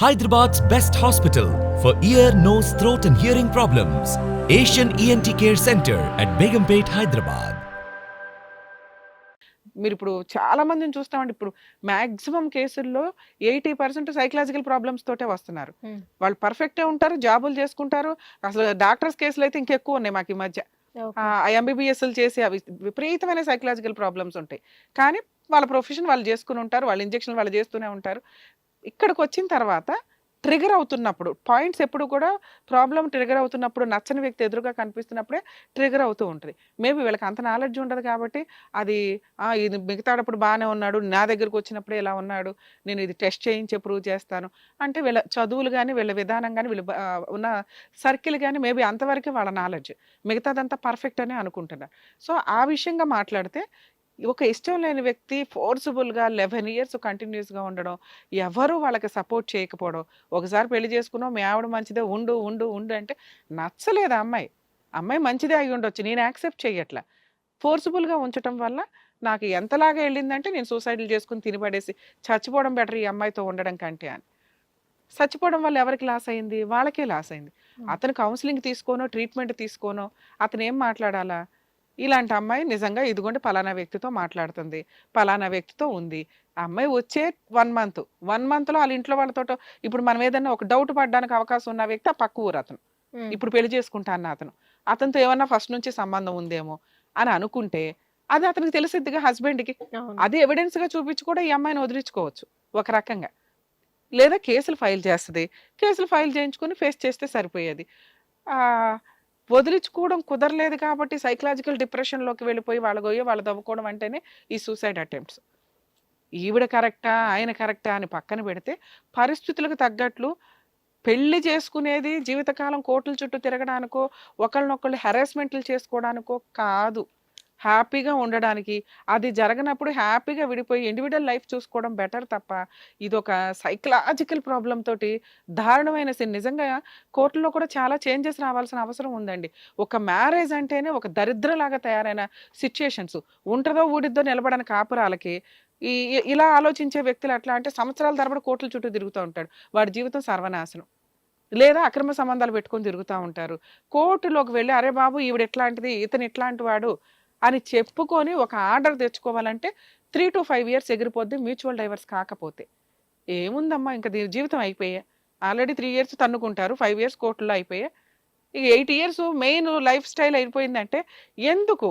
Hyderabad's best hospital for ear, nose, throat and hearing problems. Asian ENT Care Center at Begumpet, Hyderabad. మీరు ఇప్పుడు చాలా మందిని చూస్తామండి. ఇప్పుడు మాక్సిమం కేసుల్లో 80% సైకలాజికల్ ప్రాబ్లమ్స్ తోటే వస్తున్నారు. వాళ్ళు పర్ఫెక్టే ఉంటారు, జాబులు చేసుకుంటారు. అసలు డాక్టర్స్ కేసులు అయితే ఇంకెక్కువ ఉన్నాయి మాకు ఈ మధ్య. ఎంబీబీఎస్లు చేసి అవి విపరీతమైన సైకలాజికల్ ప్రాబ్లమ్స్ ఉంటాయి. కానీ వాళ్ళ ప్రొఫెషన్ వాళ్ళు చేసుకుని ఉంటారు, వాళ్ళ ఇంజెక్షన్ వాళ్ళు చేస్తూనే ఉంటారు. ఇక్కడికి వచ్చిన తర్వాత ట్రిగర్ అవుతున్నప్పుడు పాయింట్స్ ఎప్పుడు కూడా ప్రాబ్లం ట్రిగర్ అవుతున్నప్పుడు నచ్చని వ్యక్తి ఎదురుగా కనిపిస్తున్నప్పుడే ట్రిగర్ అవుతూ ఉంటుంది. మేబీ వీళ్ళకి అంత నాలెడ్జ్ ఉండదు కాబట్టి అది ఇది మిగతాడప్పుడు బాగానే ఉన్నాడు, నా దగ్గరకు వచ్చినప్పుడే ఇలా ఉన్నాడు, నేను ఇది టెస్ట్ చేయించి ప్రూవ్ చేస్తాను అంటే వీళ్ళ చదువులు కానీ వీళ్ళ విధానం కానీ వీళ్ళు ఉన్న సర్కిల్ కానీ మేబీ అంతవరకే వాళ్ళ నాలెడ్జ్, మిగతాదంతా పర్ఫెక్ట్ అనే అనుకుంటున్నారు. సో ఆ విషయంగా మాట్లాడితే ఒక ఇష్టం లేని వ్యక్తి ఫోర్సుబుల్గా 11 ఇయర్స్ కంటిన్యూస్గా ఉండడం, ఎవరు వాళ్ళకి సపోర్ట్ చేయకపోవడం, ఒకసారి పెళ్లి చేసుకున్నావు మీ ఆవిడ మంచిదే ఉండు ఉండు ఉండు అంటే నచ్చలేదు అమ్మాయి. అమ్మాయి మంచిదే అయి ఉండొచ్చు, నేను యాక్సెప్ట్ చేయట్లా. ఫోర్సుబుల్గా ఉంచడం వల్ల నాకు ఎంతలాగా వెళ్ళిందంటే నేను సూసైడ్లు చేసుకుని తినిపడేసి చచ్చిపోవడం బెటర్ ఈ అమ్మాయితో ఉండడం కంటే అని. చచ్చిపోవడం వల్ల ఎవరికి లాస్ అయింది? వాళ్ళకే లాస్ అయింది. అతను కౌన్సిలింగ్ తీసుకోనో ట్రీట్మెంట్ తీసుకోనో అతను ఏం మాట్లాడాలా? ఇలాంటి అమ్మాయి నిజంగా ఇదిగోండి పలానా వ్యక్తితో మాట్లాడుతుంది, పలానా వ్యక్తితో ఉంది. ఆ అమ్మాయి వచ్చే 1 మంత్లో వాళ్ళ ఇంట్లో వాళ్ళతో ఇప్పుడు మనం ఏదన్నా ఒక డౌట్ పడడానికి అవకాశం ఉన్న వ్యక్తి ఆ పక్క ఊరు అతను, ఇప్పుడు పెళ్లి చేసుకుంటా అన్న అతను, అతనితో ఏమన్నా ఫస్ట్ నుంచి సంబంధం ఉందేమో అని అనుకుంటే అది అతనికి తెలిసిద్దిగా హస్బెండ్కి. అది ఎవిడెన్స్గా చూపించి కూడా ఈ అమ్మాయిని వదిలించుకోవచ్చు ఒక రకంగా. లేదా కేసులు ఫైల్ చేస్తుంది, కేసులు ఫైల్ చేయించుకుని ఫేస్ చేస్తే సరిపోయేది. వదిలించుకోవడం కుదరలేదు కాబట్టి సైకలాజికల్ డిప్రెషన్లోకి వెళ్ళిపోయి వాళ్ళ గొయ్య వాళ్ళు దవ్వుకోవడం అంటేనే ఈ సూసైడ్ అటెంప్ట్స్. ఈవిడ కరెక్టా ఆయన కరెక్టా అని పక్కన పెడితే పరిస్థితులకు తగ్గట్లు పెళ్లి చేసుకునేది జీవితకాలం కోర్టుల చుట్టూ తిరగడానికో ఒకళ్ళనొకళ్ళు హెరాస్మెంట్లు చేసుకోవడానికో కాదు, హ్యాపీగా ఉండడానికి. అది జరగనప్పుడు హ్యాపీగా విడిపోయి ఇండివిజువల్ లైఫ్ చూసుకోవడం బెటర్ తప్ప ఇది ఒక సైకలాజికల్ ప్రాబ్లం తోటి దారుణమైన నిజంగా కోర్టులో కూడా చాలా చేంజెస్ రావాల్సిన అవసరం ఉందండి. ఒక మ్యారేజ్ అంటేనే ఒక దరిద్రలాగా తయారైన సిచ్యుయేషన్స్, ఉంటుందో ఊడిద్దో నిలబడని కాపురాలకి ఇలా ఆలోచించే వ్యక్తులు ఎట్లా అంటే సంవత్సరాల తరబడి కోర్టుల చుట్టూ తిరుగుతూ ఉంటాడు, వాడి జీవితం సర్వనాశనం. లేదా అక్రమ సంబంధాలు పెట్టుకొని తిరుగుతూ ఉంటారు. కోర్టులోకి వెళ్ళి అరే బాబు ఈవిడ ఎట్లాంటిది ఇతను ఇట్లాంటి వాడు అని చెప్పుకొని ఒక ఆర్డర్ తెచ్చుకోవాలంటే 3 to 5 years ఎగిరిపోద్ది మ్యూచువల్ డైవర్స్ కాకపోతే. ఏముందమ్మా ఇంకా జీవితం అయిపోయా. ఆల్రెడీ 3 years తన్నుకుంటారు, 5 years కోర్టులో అయిపోయా, ఇక 8 years మెయిన్ లైఫ్ స్టైల్ అయిపోయిందంటే ఎందుకు?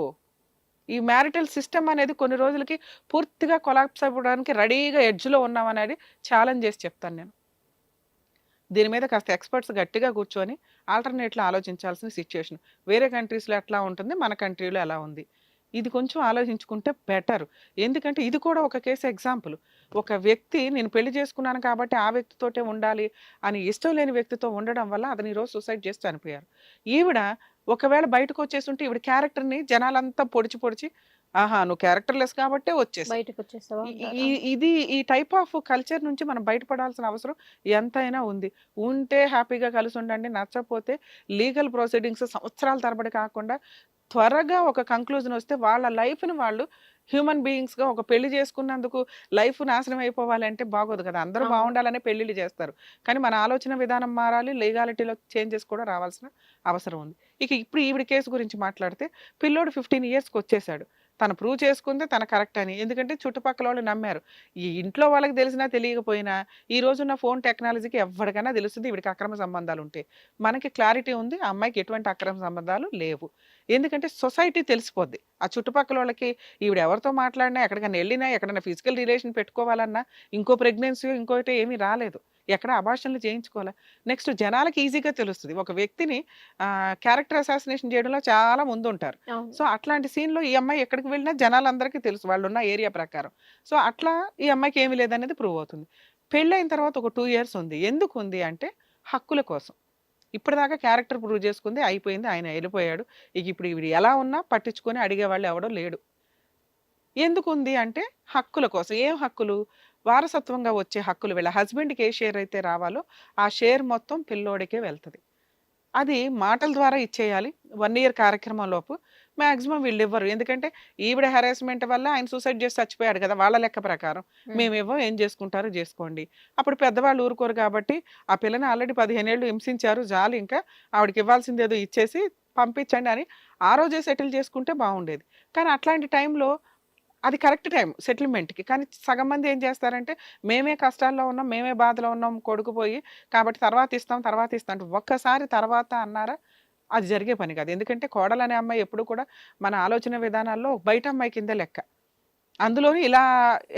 ఈ మ్యారిటల్ సిస్టమ్ అనేది కొన్ని రోజులకి పూర్తిగా కొలాప్స్ అయిపోవడానికి రెడీగా ఎడ్జ్లో ఉన్నామనేది ఛాలెంజ్ చేసి చెప్తాను నేను. దీని మీద కాస్త ఎక్స్పర్ట్స్ గట్టిగా కూర్చొని ఆల్టర్నేట్లో ఆలోచించాల్సిన సిచ్యుయేషన్. వేరే కంట్రీస్లో ఎట్లా ఉంటుంది, మన కంట్రీలో ఎలా ఉంది, ఇది కొంచెం ఆలోచించుకుంటే బెటర్. ఎందుకంటే ఇది కూడా ఒక కేసు ఎగ్జాంపుల్. ఒక వ్యక్తి నేను పెళ్లి చేసుకున్నాను కాబట్టి ఆ వ్యక్తితోటే ఉండాలి అని ఇష్టం లేని వ్యక్తితో ఉండడం వల్ల అతను ఈరోజు సూసైడ్ చేసి చనిపోయారు. ఈవిడ ఒకవేళ బయటకు వచ్చేస్తుంటే ఈవిడ క్యారెక్టర్ని జనాలంతా పొడిచి పొడిచి నువ్వు క్యారెక్టర్లెస్ కాబట్టే వచ్చేసావు. ఇది ఈ టైప్ ఆఫ్ కల్చర్ నుంచి మనం బయటపడాల్సిన అవసరం ఎంతైనా ఉంది. ఉంటే హ్యాపీగా కలిసి ఉండండి, నచ్చకపోతే లీగల్ ప్రొసీడింగ్స్ సంవత్సరాల తరబడి కాకుండా త్వరగా ఒక కంక్లూజన్ వస్తే వాళ్ళ లైఫ్ని వాళ్ళు హ్యూమన్ బీయింగ్స్గా ఒక పెళ్లి చేసుకున్నందుకు లైఫ్ నాశనం అయిపోవాలంటే బాగోదు కదా. అందరూ బాగుండాలనే పెళ్లిళ్ళు చేస్తారు, కానీ మన ఆలోచన విధానం మారాలి, లీగాలిటీలో చేంజెస్ కూడా రావాల్సిన అవసరం ఉంది. ఇప్పుడు ఈవిడ కేసు గురించి మాట్లాడితే పిల్లోడు 15 yearsకి వచ్చేసాడు, తను ప్రూవ్ చేసుకుందే తన కరెక్ట్ అని. ఎందుకంటే చుట్టుపక్కల వాళ్ళు నమ్మారు. ఈ ఇంట్లో వాళ్ళకి తెలిసినా తెలియకపోయినా ఈ రోజున్న ఫోన్ టెక్నాలజీకి ఎవరికైనా తెలుస్తుంది వీడికి అక్రమ సంబంధాలు ఉంటాయి. మనకి క్లారిటీ ఉంది, ఆ అమ్మాయికి ఎటువంటి అక్రమ సంబంధాలు లేవు. ఎందుకంటే సొసైటీ తెలిసిపోద్ది. ఆ చుట్టుపక్కల వాళ్ళకి ఈవిడ ఎవరితో మాట్లాడినా, ఎక్కడికైనా వెళ్ళినా, ఎక్కడైనా ఫిజికల్ రిలేషన్ పెట్టుకోవాలన్నా, ఇంకో ప్రెగ్నెన్సీ ఇంకోటి ఏమీ రాలేదు, ఎక్కడ అబార్షన్లు చేయించుకోవాలి. నెక్స్ట్ జనాలకి ఈజీగా తెలుస్తుంది. ఒక వ్యక్తిని క్యారెక్టర్ అసాసినేషన్ చేయడంలో చాలా ముందు ఉంటారు. సో అట్లాంటి సీన్లో ఈ అమ్మాయి ఎక్కడికి వెళ్ళినా జనాలందరికీ తెలుసు వాళ్ళు ఉన్న ఏరియా ప్రకారం. సో అట్లా ఈ అమ్మాయికి ఏమీ లేదనేది ప్రూవ్ అవుతుంది. పెళ్ళైన తర్వాత ఒక 2 years ఉంది. ఎందుకు ఉంది అంటే హక్కుల కోసం. ఇప్పటిదాకా క్యారెక్టర్ ప్రూవ్ చేసుకుంది, అయిపోయింది, ఆయన వెళ్ళిపోయాడు. ఇప్పుడు ఇవి ఎలా ఉన్నా పట్టించుకొని అడిగేవాళ్ళు ఎవడో లేడు. ఎందుకు ఉంది అంటే హక్కుల కోసం. ఏం హక్కులు? వారసత్వంగా వచ్చే హక్కులు. వీళ్ళ హస్బెండ్కి ఏ షేర్ అయితే రావాలో ఆ షేర్ మొత్తం పిల్లోడికే వెళ్తుంది. అది మాటల ద్వారా ఇచ్చేయాలి 1 year కార్యక్రమంలోపు. మాక్సిమం వీళ్ళు ఇవ్వరు. ఎందుకంటే ఈవిడ హెరాస్మెంట్ వల్ల ఆయన సూసైడ్ చేసి చచ్చిపోయాడు కదా వాళ్ళ లెక్క ప్రకారం. మేమివ్వం, ఏం చేసుకుంటారో చేసుకోండి. అప్పుడు పెద్దవాళ్ళు ఊరుకోరు కాబట్టి ఆ పిల్లని ఆల్రెడీ 15 ఏళ్ళు హింసించారు, జాలి ఇంకా ఆవిడకి ఇవ్వాల్సింది ఏదో ఇచ్చేసి పంపించండి అని ఆ రోజే సెటిల్ చేసుకుంటే బాగుండేది. కానీ అట్లాంటి టైంలో అది కరెక్ట్ టైం సెటిల్మెంట్కి. కానీ సగం మంది ఏం చేస్తారంటే మేమే కష్టాల్లో ఉన్నాం, మేమే బాధలో ఉన్నాం, కొడుకు పోయి కాబట్టి తర్వాత ఇస్తాం అంటే ఒక్కసారి తర్వాత అన్నారా అది జరిగే పని కాదు. ఎందుకంటే కోడలు అనే అమ్మాయి ఎప్పుడు కూడా మన ఆలోచన విధానాల్లో బయట అమ్మాయి కింద లెక్క. అందులోని ఇలా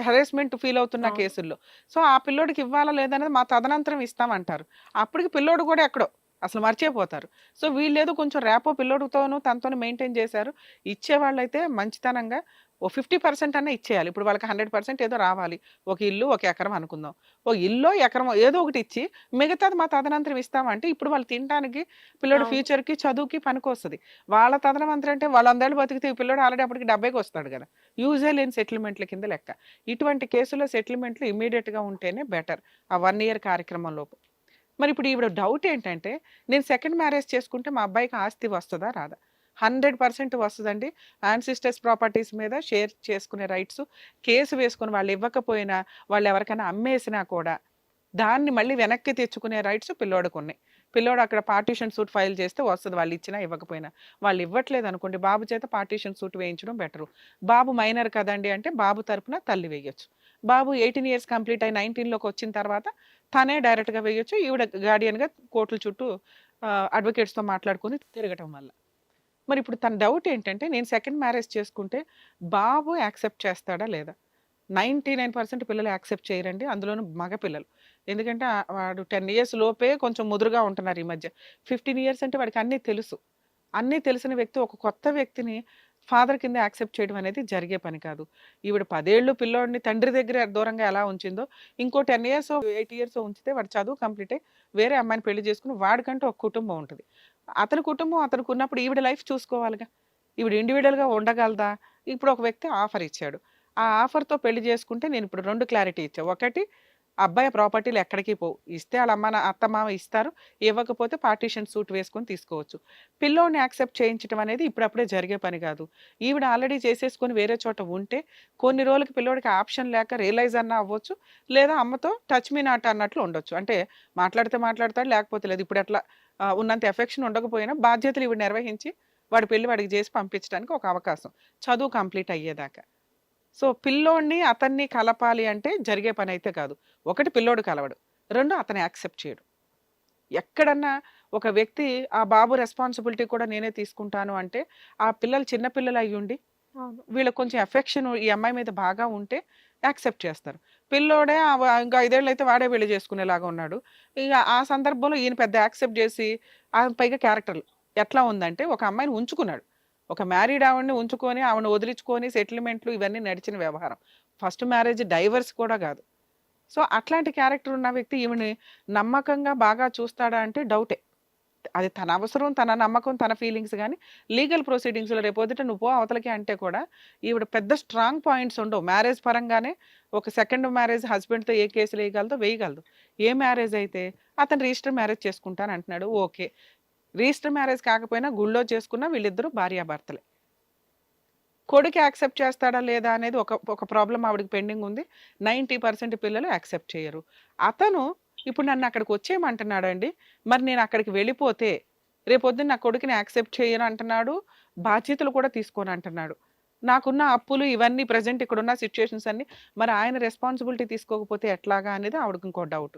హెరాస్మెంట్ ఫీల్ అవుతున్న కేసుల్లో. సో ఆ పిల్లోడికి ఇవ్వాలా లేదనేది మా తదనంతరం ఇస్తామంటారు. అప్పటికి పిల్లోడు కూడా ఎక్కడో అసలు మర్చిపోతారు. సో వీళ్ళేదో కొంచెం రేపో పిల్లోడితోనూ తనతోనూ మెయింటైన్ చేశారు. ఇచ్చేవాళ్ళైతే మంచితనంగా ఓ 50% అన్నా ఇచ్చేయాలి. ఇప్పుడు వాళ్ళకి 100% ఏదో రావాలి. ఒక ఇల్లు, ఒక ఎకరం అనుకుందాం. ఓ ఇల్లో, ఎకరమో ఏదో ఒకటి ఇచ్చి మిగతాది మా తదనంతరం ఇస్తామంటే ఇప్పుడు వాళ్ళు తినడానికి, పిల్లోడి ఫ్యూచర్కి, చదువుకి పనికొస్తుంది. వాళ్ళ తదనంతరం అంటే వాళ్ళు 100 ఏళ్ళు బతికితే ఈ పిల్లోడు ఆల్రెడీ అప్పటికి 70కి వస్తాడు కదా. యూజే లేని సెటిల్మెంట్ల కింద లెక్క. ఇటువంటి కేసులో సెటిల్మెంట్లు ఇమీడియట్గా ఉంటేనే బెటర్ ఆ 1 ఇయర్ కార్యక్రమంలోపు. మరి ఇప్పుడు ఈవిడ డౌట్ ఏంటంటే నేను సెకండ్ మ్యారేజ్ చేసుకుంటే మా అబ్బాయికి ఆస్తి వస్తుందా రాదా? 100% వస్తుందండి. యాన్సిస్టర్స్ ప్రాపర్టీస్ మీద షేర్ చేసుకునే రైట్స్ కేసు వేసుకుని వాళ్ళు ఇవ్వకపోయినా, వాళ్ళు ఎవరికైనా అమ్మేసినా కూడా దాన్ని మళ్ళీ వెనక్కి తెచ్చుకునే రైట్స్ పిల్లోడికి ఉన్నాయి. పిల్లోడు అక్కడ పార్టీషన్ సూట్ ఫైల్ చేస్తే వస్తుంది, వాళ్ళు ఇచ్చినా ఇవ్వకపోయినా. వాళ్ళు ఇవ్వట్లేదు అనుకోండి, బాబు చేత పార్టీషన్ సూట్ వేయించడం బెటరు. బాబు మైనర్ కదండి అంటే బాబు తరపున తల్లి వేయొచ్చు. బాబు 18 ఇయర్స్ కంప్లీట్ అయి 19లోకి వచ్చిన తర్వాత తనే డైరెక్ట్గా వేయొచ్చు. ఈవిడ గార్డియన్గా కోర్టుల చుట్టూ అడ్వకేట్స్తో మాట్లాడుకుని తిరగటం వల్ల. మరి ఇప్పుడు తన డౌట్ ఏంటంటే నేను సెకండ్ మ్యారేజ్ చేసుకుంటే బాబు యాక్సెప్ట్ చేస్తాడా లేదా? 99% పిల్లలు యాక్సెప్ట్ చేయరండి, అందులోనూ మగ పిల్లలు. ఎందుకంటే వాడు 10 ఇయర్స్ లోపే కొంచెం ముదురుగా ఉంటున్నారు ఈ మధ్య. 15 ఇయర్స్ అంటే వాడికి అన్నీ తెలుసు. అన్నీ తెలిసిన వ్యక్తి ఒక కొత్త వ్యక్తిని ఫాదర్ కింద యాక్సెప్ట్ చేయడం అనేది జరిగే పని కాదు. ఈవిడ 10 ఏళ్ళు పిల్లోడిని తండ్రి దగ్గర దూరంగా ఎలా ఉంచిందో ఇంకో 10 ఇయర్స్ 8 ఇయర్స్ ఉంచితే వాడు చదువు కంప్లీట్ అయ్యి వేరే అమ్మాయిని పెళ్లి చేసుకుని వాడికంటూ ఒక కుటుంబం ఉంటుంది. అతని కుటుంబం అతనికి ఉన్నప్పుడు ఈవిడ లైఫ్ చూసుకోవాలిగా. ఈవిడ ఇండివిజువల్గా ఉండగలదా? ఇప్పుడు ఒక వ్యక్తి ఆఫర్ ఇచ్చాడు. ఆ ఆఫర్తో పెళ్లి చేసుకుంటే నేను ఇప్పుడు 2 క్లారిటీ ఇచ్చా. ఒకటి, అబ్బాయి ప్రాపర్టీలు ఎక్కడికి పోవు, ఇస్తే వాళ్ళ అత్త మామ ఇస్తారు, ఇవ్వకపోతే పార్టీషన్ సూట్ వేసుకొని తీసుకోవచ్చు. పిల్లోని యాక్సెప్ట్ చేయించడం అనేది ఇప్పుడప్పుడే జరిగే పని కాదు. ఈవిడ ఆల్రెడీ చేసేసుకొని వేరే చోట ఉంటే కొన్ని రోజులకి పిల్లోడికి ఆప్షన్ లేక రియలైజ్ అన్నా అవ్వచ్చు, లేదా అమ్మతో టచ్ మీ నాట్ అన్నట్లు ఉండొచ్చు. అంటే మాట్లాడితే మాట్లాడతాడు, లేకపోతే లేదు. ఇప్పుడు అట్లా ఉన్నంత ఎఫెక్షన్ ఉండకపోయినా బాధ్యతలు ఈవిడ నిర్వహించి వాడి పెళ్లి వాడికి చేసి పంపించడానికి ఒక అవకాశం, చదువు కంప్లీట్ అయ్యేదాకా. సో పిల్లోడిని అతన్ని కలపాలి అంటే జరిగే పని అయితే కాదు. ఒకటి, పిల్లోడు కలవడు. 2, అతను యాక్సెప్ట్ చేయడు. ఎక్కడన్నా ఒక వ్యక్తి ఆ బాబు రెస్పాన్సిబిలిటీ కూడా నేనే తీసుకుంటాను అంటే ఆ పిల్లలు చిన్న పిల్లలు అయ్యుండి వీళ్ళకి కొంచెం ఎఫెక్షన్ ఈ అమ్మాయి మీద బాగా ఉంటే యాక్సెప్ట్ చేస్తారు. పిల్లోడే ఇంకా 5 ఏళ్ళు అయితే వాడే పెళ్లి చేసుకునేలాగా ఉన్నాడు. ఇక ఆ సందర్భంలో ఈయన పెద్ద యాక్సెప్ట్ చేసి పైగా క్యారెక్టర్ ఎట్లా ఉందంటే ఒక అమ్మాయిని ఉంచుకున్నాడు. ఒక మ్యారీడ్ ఆవిడని ఉంచుకొని ఆవిడని వదిలించుకొని సెటిల్మెంట్లు ఇవన్నీ నడిచిన వ్యవహారం. ఫస్ట్ మ్యారేజ్ డైవర్స్ కూడా కాదు. సో అట్లాంటి క్యారెక్టర్ ఉన్న వ్యక్తి ఈవిని నమ్మకంగా బాగా చూస్తాడా అంటే డౌటే. అది తన అవసరం, తన నమ్మకం, తన ఫీలింగ్స్. కానీ లీగల్ ప్రొసీడింగ్స్లో రేపొద్దుట నువ్వు పో అవతలకి అంటే కూడా ఈవిడ పెద్ద స్ట్రాంగ్ పాయింట్స్ ఉండవు. మ్యారేజ్ పరంగానే ఒక సెకండ్ మ్యారేజ్ హస్బెండ్తో ఏ కేసులు వేయగలదు. ఏ మ్యారేజ్ అయితే అతను రిజిస్టర్ మ్యారేజ్ చేసుకుంటాను అంటున్నాడు, ఓకే. రిజిస్టర్ మ్యారేజ్ కాకపోయినా గుళ్ళో చేసుకున్న వీళ్ళిద్దరూ భార్యాభర్తలే. కొడుకు యాక్సెప్ట్ చేస్తాడా లేదా అనేది ఒక ప్రాబ్లం ఆవిడకి పెండింగ్ ఉంది. 90% పిల్లలు యాక్సెప్ట్ చేయరు. అతను ఇప్పుడు నన్ను అక్కడికి వచ్చేయమంటున్నాడు. మరి నేను అక్కడికి వెళ్ళిపోతే రేపొద్దున నా కొడుకుని యాక్సెప్ట్ చేయను అంటున్నాడు, బాధ్యతలు కూడా తీసుకోను అంటున్నాడు. నాకున్న అప్పులు ఇవన్నీ ప్రజెంట్ ఇక్కడ ఉన్న సిచ్యుయేషన్స్ అన్ని మరి ఆయన రెస్పాన్సిబిలిటీ తీసుకోకపోతే ఎట్లాగా అనేది ఆవిడకి ఇంకో డౌట్.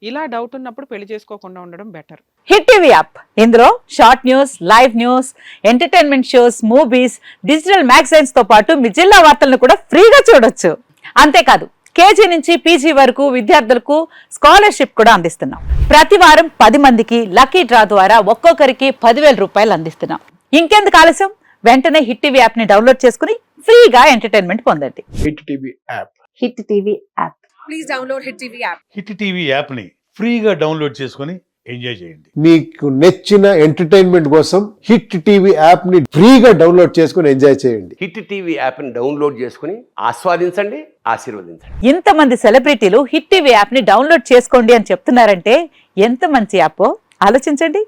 ఇలా డౌట్ ఉన్నప్పుడు పెళ్లి చేసుకోకుండా ఉండడం బెటర్. హిట్ టీవీ యాప్, ఇందులో short news, live news, entertainment shows, movies, digital magazines తో పాటు మీ జిల్లా వార్తలను కూడా ఫ్రీగా చూడొచ్చు. అంతేకాదు కేజీ నుంచి పీజీ వరకు విద్యార్థులకు స్కాలర్షిప్ కూడా అందిస్తున్నాం. ప్రతి వారం 10 మందికి లక్కీ డ్రా ద్వారా ఒక్కొక్కరికి 10,000 రూపాయలు అందిస్తున్నాం. ఇంకెందుకు ఆలస్యం, వెంటనే హిట్ టీవీ యాప్ ని డౌన్లోడ్ చేసుకుని ఫ్రీగా ఎంటర్టైన్మెంట్ పొందండి. Hit TV app. Hit TV app. Please download hit TV app. Hit TV app ని ఫ్రీగా డౌన్లోడ్ చేసుకొని ఎంజాయ్ చేయండి. మీకు నచ్చిన ఎంటర్టైన్మెంట్ కోసం హిట్ టీవీ యాప్ ని ఫ్రీగా డౌన్లోడ్ చేసుకొని ఎంజాయ్ చేయండి. హిట్ టీవీ యాప్ ని డౌన్లోడ్ చేసుకుని ఆస్వాదించండి, ఆశీర్వదించండి. ఇంతమంది సెలబ్రిటీలు హిట్ టీవీ యాప్ ని డౌన్లోడ్ చేసుకోండి అని చెప్తున్నారంటే ఎంత మంచి యాప్ ఆలోచించండి.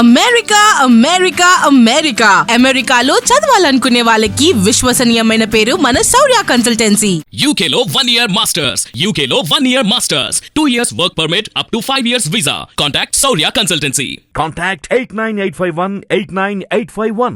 అమెరికా అమెరికా అమెరికా అమెరికాలో చదవాలనుకునే వాళ్ళకి విశ్వసనీయమైన పేరు మన శౌర్య కన్సల్టెన్సీ. UK లో 1 year masters. UK లో 1 year masters. 2 years work permit up to 5 years visa. Contact Saurya Consultancy. Contact 89851 89851.